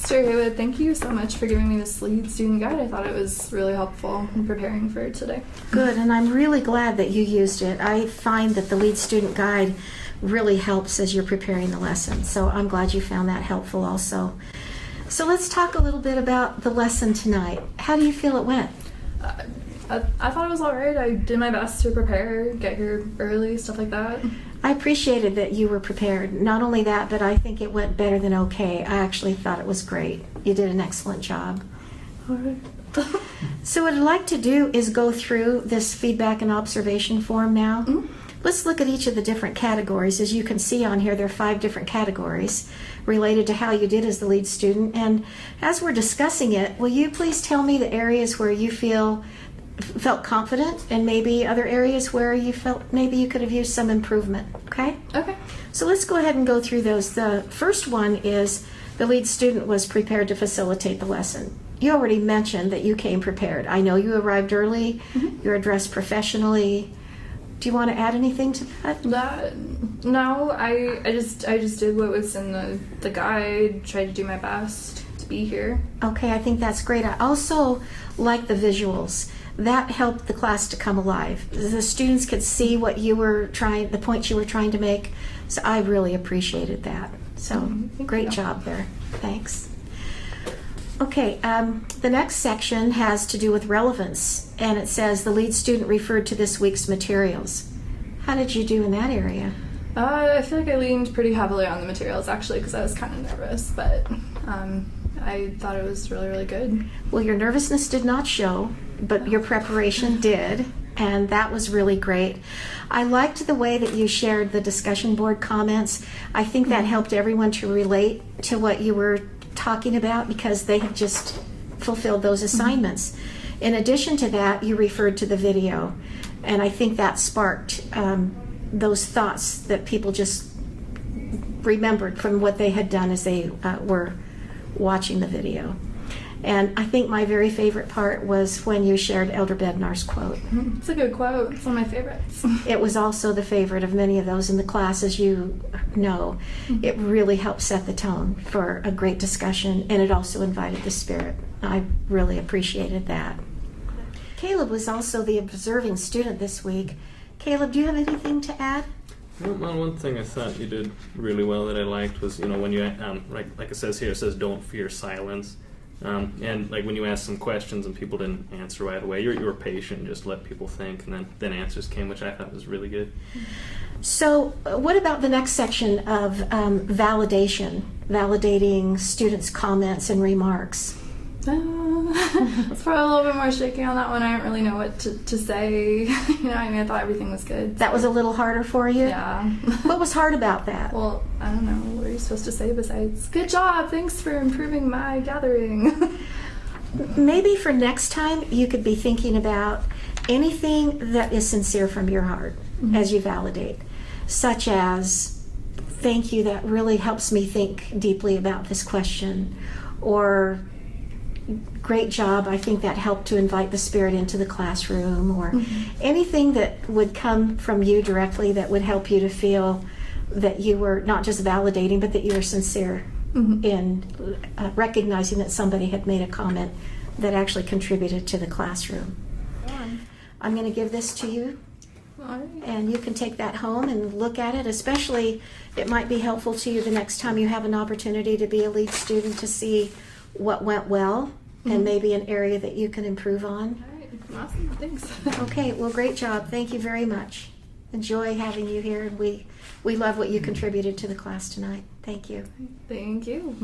Mr. Haywood, thank you so much for giving me this lead student guide. I thought it was really helpful in preparing for today. Good, and I'm really glad that you used it. I find that the lead student guide really helps as you're preparing the lesson, so I'm glad you found that helpful also. So let's talk a little bit about the lesson tonight. How do you feel it went? I thought it was all right. I did my best to prepare, get here early, stuff like that. I appreciated that you were prepared. Not only that, but I think it went better than okay. I actually thought it was great. You did an excellent job. All right. So what I'd like to do is go through this feedback and observation form now. Mm-hmm. Let's look at each of the different categories. As you can see on here, there are 5 different categories related to how you did as the lead student. And as we're discussing it, will you please tell me the areas where you felt confident and maybe other areas where you felt maybe you could have used some improvement, okay? Okay. So let's go ahead and go through those. The first one is the lead student was prepared to facilitate the lesson. You already mentioned that you came prepared. I know you arrived early, you were dressed professionally. Do you want to add anything to that? No, I just did what was in the guide, tried to do my best to be here. Okay, I think that's great. I also like the visuals. That helped the class to come alive. The students could see what you were trying, the points you were trying to make. So I really appreciated that. So great job there. Thanks. Okay, the next section has to do with relevance, and it says the lead student referred to this week's materials. How did you do in that area? I feel like I leaned pretty heavily on the materials actually because I was kind of nervous, but I thought it was really, really good. Well, your nervousness did not show, but your preparation did, and that was really great. I liked the way that you shared the discussion board comments. I think that helped everyone to relate to what you were talking about because they had just fulfilled those assignments. In addition to that, you referred to the video, and I think that sparked those thoughts that people just remembered from what they had done as they were watching the video. And I think my very favorite part was when you shared Elder Bednar's quote. It's a good quote. It's one of my favorites. It was also the favorite of many of those in the class, as you know. It really helped set the tone for a great discussion, and it also invited the spirit. I really appreciated that. Caleb was also the observing student this week. Caleb, do you have anything to add? Well, one thing I thought you did really well that I liked was, when you, like it says here, it says don't fear silence. And like when you asked some questions and people didn't answer right away, you were patient, just let people think, and then answers came, which I thought was really good. So what about the next section of validating students' comments and remarks? It's probably a little bit more shaky on that one. I didn't really know what to say. I thought everything was good. That was a little harder for you? Yeah. What was hard about that? Well, I don't know. What are you supposed to say besides, good job, thanks for improving my gathering? Maybe for next time you could be thinking about anything that is sincere from your heart as you validate, such as, thank you, that really helps me think deeply about this question, or great job, I think that helped to invite the spirit into the classroom, or anything that would come from you directly that would help you to feel that you were not just validating, but that you were sincere in recognizing that somebody had made a comment that actually contributed to the classroom. I'm going to give this to you, and you can take that home and look at it. Especially, it might be helpful to you the next time you have an opportunity to be a lead student to see what went well and maybe an area that you can improve on. All right. Awesome. Thanks. Okay. Well, great job. Thank you very much. Enjoy having you here, and we love what you contributed to the class tonight. Thank you. Thank you.